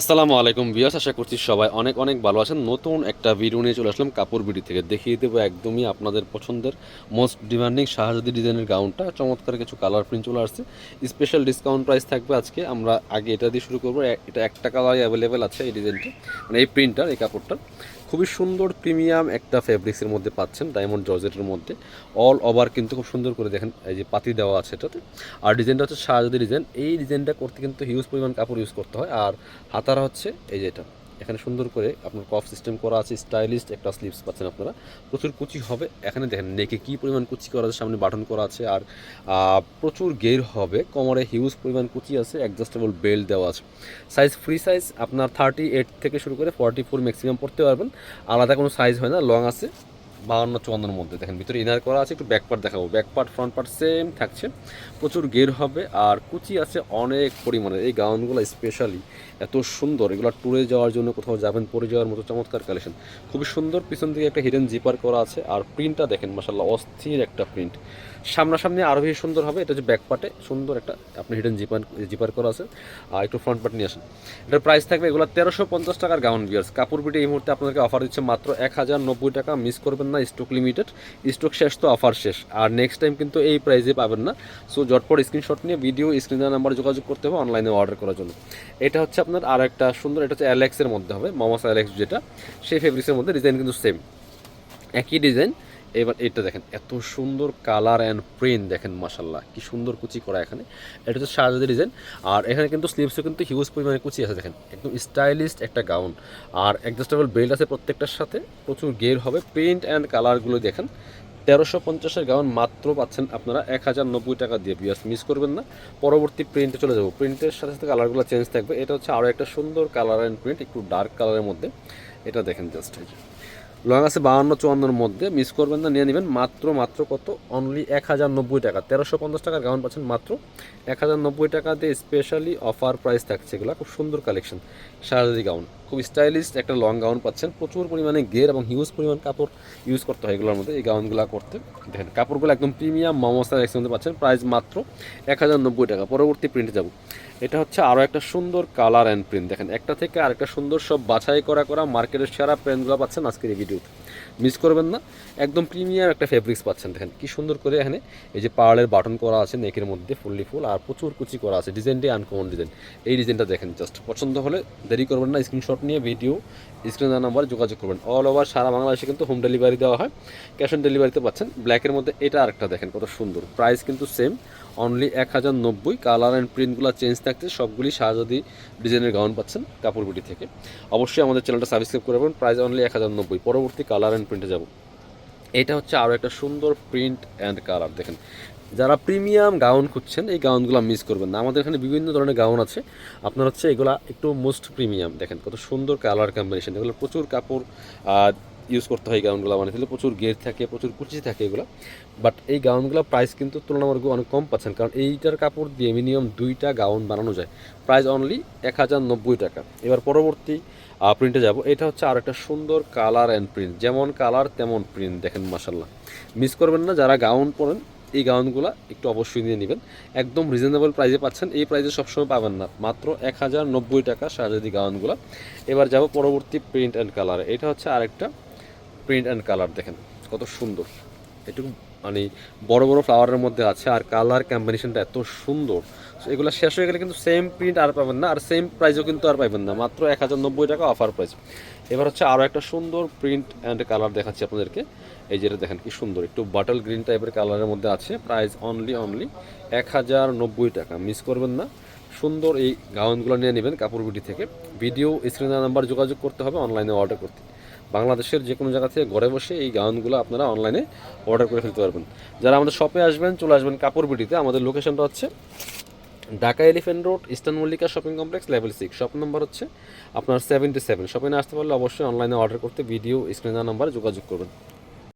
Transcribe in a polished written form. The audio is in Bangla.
আসসালামু আলাইকুম ভিউয়ার্স, আশা করছি সবাই অনেক অনেক ভালো আছেন। নতুন একটা ভিডিও নিয়ে চলে আসলাম কাপড় বিডি থেকে। দেখিয়ে দেবো একদমই আপনাদের পছন্দের মোস্ট ডিমান্ডিং শাহজাদি ডিজাইনের গাউনটা। চমৎকার কিছু কালার প্রিন্ট চলে আসছে, স্পেশাল ডিসকাউন্ট প্রাইস থাকবে আজকে। আমরা আগে এটা দিয়ে শুরু করবো। এটা একটা কালারই অ্যাভেলেবেল আছে এই ডিজাইনটা, মানে এই প্রিন্টটার, এই কাপড়টার। খুবই সুন্দর প্রিমিয়াম একটা ফেব্রিক্সের মধ্যে পাচ্ছেন, ডায়মন্ড জর্জেটের মধ্যে। অল ওভার কিন্তু খুব সুন্দর করে দেখেন, এই যে পাতি দেওয়া আছে এটাতে। আর ডিজাইনটা হচ্ছে শাহজাদি ডিজাইন। এই ডিজাইনটা করতে কিন্তু হিউজ পরিমাণ কাপড় ইউজ করতে হয়। আর হাতারা হচ্ছে এই যে এটা, এখানে সুন্দর করে আপনার কফ সিস্টেম করা আছে, স্টাইলিস্ট একটা স্লিভস পাচ্ছেন আপনারা। প্রচুর কুচি হবে, এখানে দেখেন নেকে কী পরিমাণ কুচি করা আছে, সামনে বাটন করা আছে। আর প্রচুর গের হবে, কোমরে হিউজ পরিমাণ কুচি আছে, অ্যাডজাস্টেবল বেল্ট দেওয়া আছে। সাইজ ফ্রি সাইজ আপনার 38 থেকে শুরু করে 44 ম্যাক্সিমাম পড়তে পারবেন। আলাদা কোনো সাইজ হয় না, লং আছে 52-54 মধ্যে। দেখেন ভিতরে ইনার করা আছে, একটু ব্যাক পার্ট দেখাবো। Back part front part same থাকছে, প্রচুর গের হবে আর কুচি আছে অনেক পরিমাণে। এই গাউনগুলো স্পেশালি এত সুন্দর, এগুলো ট্যুরে যাওয়ার জন্য কোথাও যাবেন পরে যাওয়ার মতো চমৎকার কালেকশন। খুবই সুন্দর, পিছন দিকে একটা হিডেন জিপার করা আছে। আর প্রিন্টটা দেখেন মাশাআল্লাহ, অস্থির একটা প্রিন্ট। সামনাসামনি আরও বেশি সুন্দর হবে। এটা হচ্ছে ব্যাক পার্টে সুন্দর একটা আপনি হিডেন জিপার জিপার করা আছে। আর একটু ফ্রন্ট পার্ট নিয়ে আসেন। এটার প্রাইস থাকবে এগুলো 1350 টাকার গাউন ভিউয়ার্স। কাপড় বিটে এই মুহূর্তে আপনাদেরকে অফার দিচ্ছে মাত্র 1090 টাকা। মিস করবেন না, স্টক লিমিটেড, স্টক শেষ তো অফার শেষ। আর নেক্সট টাইম কিন্তু এই প্রাইসে পাবেন না। সো ঝটপট স্ক্রিনশট নিয়ে ভিডিও স্ক্রিনের নাম্বারে যোগাযোগ করতে হবে অনলাইনে অর্ডার করার জন্য। এটা হচ্ছে আপনার আর একটা সুন্দর, এটা হচ্ছে অ্যালেক্সের মধ্যে হবে, মমস অ্যালেক্স যেটা, সেই ফেব্রিক্সের মধ্যে। ডিজাইন কিন্তু সেম, একই ডিজাইন। এবার এটা দেখেন, এত সুন্দর কালার অ্যান্ড প্রিন্ট দেখেন, মাশাল্লাহ কি সুন্দর কুচি করা এখানে। এটা হচ্ছে শাহজাদি ডিজাইন। আর এখানে কিন্তু স্লিভসও কিন্তু হিউজ পরিমাণে কুচি আছে দেখেন, একদম স্টাইলিস্ট একটা গাউন। আর অ্যাডজাস্টেবল বেল্ট আছে প্রত্যেকটার সাথে, প্রচুর গের হবে। প্রিন্ট অ্যান্ড কালারগুলো দেখেন। 1350-এর গাউন মাত্র পাচ্ছেন আপনারা 1090 টাকা দিয়ে। বিয়াস মিস করবেন না। পরবর্তী প্রিন্টে চলে যাবো, প্রিন্টের সাথে সাথে কালারগুলো চেঞ্জ থাকবে। এটা হচ্ছে আরও একটা সুন্দর কালার অ্যান্ড প্রিন্ট, একটু ডার্ক কালারের মধ্যে। এটা দেখেন জাস্ট, লং আছে 52-54-এর মধ্যে। মিস করবেন না, নিয়ে নেবেন মাত্র মাত্র কত, অনলি 1090 টাকা। 1350 টাকার গাউন পাচ্ছেন মাত্র 1090 টাকা দিয়ে। স্পেশালি অফার প্রাইস থাকছে এগুলো। খুব সুন্দর কালেকশন, শাহজাদি গাউন, খুব স্টাইলিশ একটা লং গাউন পাচ্ছেন। প্রচুর পরিমাণে গের এবং হিউজ পরিমাণ কাপড় ইউজ করতে হয় এগুলোর মধ্যে, এই গাউনগুলো করতে। দেখেন কাপড়গুলো একদম প্রিমিয়াম মমস্তার এক্সচেঞ্জে পাচ্ছেন, প্রাইস মাত্র 1090 টাকা। পরবর্তী প্রিন্টে যাব। এটা হচ্ছে আরও একটা সুন্দর কালার অ্যান্ড প্রিন্ট দেখেন, একটা থেকে আরেকটা সুন্দর, সব বাছাই করা করা মার্কেটের সেরা প্রিন্টগুলো পাচ্ছেন আজকের এই ভিডিওতে। মিস করবেন না, একদম প্রিমিয়াম একটা ফেব্রিক্স পাচ্ছেন। দেখেন কি সুন্দর করে এখানে এই যে পার্লের বাটন করা আছে নেকের মধ্যে, ফুললি ফুল, আর প্রচুর কুচি করা আছে। ডিজাইনটি আনকমন ডিজাইন। এই ডিজাইনটা দেখেন জাস্ট, পছন্দ হলে দেরি করবেন না, স্ক্রিনশট নিয়ে ভিডিও স্ক্রিনের নাম্বারে যোগাযোগ করবেন। অল ওভার সারা বাংলাদেশে কিন্তু হোম ডেলিভারি দেওয়া হয়, ক্যাশ অন ডেলিভারিতে পাচ্ছেন। ব্ল্যাকের মধ্যে এটা আরেকটা দেখেন কত সুন্দর, প্রাইস কিন্তু সেম, অনলি 1090। কালার অ্যান্ড প্রিন্টগুলো চেঞ্জ থাকছে, সবগুলি শাহজাদি ডিজাইনের গাউন পাচ্ছেন কাপড় বিটি থেকে। অবশ্যই আমাদের চ্যানেলটা সাবস্ক্রাইব করে রাখবেন। Price only 1090। পরবর্তী কালার অ্যান্ড প্রিন্টে যাব। এটা হচ্ছে আরও একটা সুন্দর প্রিন্ট অ্যান্ড কালার দেখেন। যারা প্রিমিয়াম গাউন খুঁজছেন এই গাউনগুলো মিস করবেন না। আমাদের এখানে বিভিন্ন ধরনের গাউন আছে, আপনার হচ্ছে এগুলা একটু মোস্ট প্রিমিয়াম। দেখেন কত সুন্দর কালার কম্বিনেশন, এগুলো প্রচুর কাপড় ইউজ করতে হয় গাউনগুলো, মানে তাহলে প্রচুর গের থাকে, প্রচুর কুচি থাকে এগুলো। বাট এই গাউনগুলো প্রাইস কিন্তু তুলনামূলক অনেক কম পাচ্ছেন, কারণ এইটার কাপড় দিয়ে মিনিমাম 2টা গাউন বানানো যায়। প্রাইস অনলি 1090 টাকা। এবার পরবর্তী প্রিন্টে যাব। এটা হচ্ছে আর একটা সুন্দর কালার অ্যান্ড প্রিন্ট, যেমন কালার তেমন প্রিন্ট দেখেন, মাসাল্লাহ মিস করবেন না। যারা গাউন পরেন এই গাউনগুলো একটু অবশ্যই নিয়ে নেবেন, একদম রিজনেবল প্রাইসে পাচ্ছেন। এই প্রাইসে সবসময় পাবেন না, মাত্র 1090 টাকা শাহজাদি গাউনগুলো। এবার যাব পরবর্তী প্রিন্ট অ্যান্ড কালার। এটা হচ্ছে আরেকটা প্রিন্ট অ্যান্ড কালার দেখেন কত সুন্দর, একটু মানে বড় বড় ফ্লাওয়ারের মধ্যে আছে। আর কালার কম্বিনেশনটা এত সুন্দর, এগুলো শেষ হয়ে গেলে কিন্তু সেম প্রিন্ট আর পাবেন না, আর সেম প্রাইসও কিন্তু আর পাবেন না, মাত্র 1090 টাকা অফার প্রাইস। এবার হচ্ছে আরও একটা সুন্দর প্রিন্ট অ্যান্ড কালার দেখাচ্ছি আপনাদেরকে। এই যেটা দেখেন কি সুন্দর, একটু বাটল গ্রিন টাইপের কালারের মধ্যে আছে। প্রাইস অনলি 1090 টাকা। মিস করবেন না, সুন্দর এই গাউনগুলো নিয়ে নেবেন কাপড় বিটি থেকে। ভিডিও স্ক্রিনের নাম্বার যোগাযোগ করতে হবে অনলাইনে অর্ডার করতে। বাংলাদেশের যে কোনো জায়গা থেকে ঘরে বসে এই গাউনগুলো আপনারা অনলাইনে অর্ডার করে ফেলতে পারবেন। যারা আমাদের শপে আসবেন চলে আসবেন কাপড় বিটিতে। আমাদের লোকেশনটা হচ্ছে Dhaka elephant road, eastern Mallika shopping complex, level 6, shop number হচ্ছে আপনার 77। শপে না আসতে পারলে অবশ্যই অনলাইনে অর্ডার করতে ভিডিও স্ক্রিনের নাম্বারে যোগাযোগ করবেন।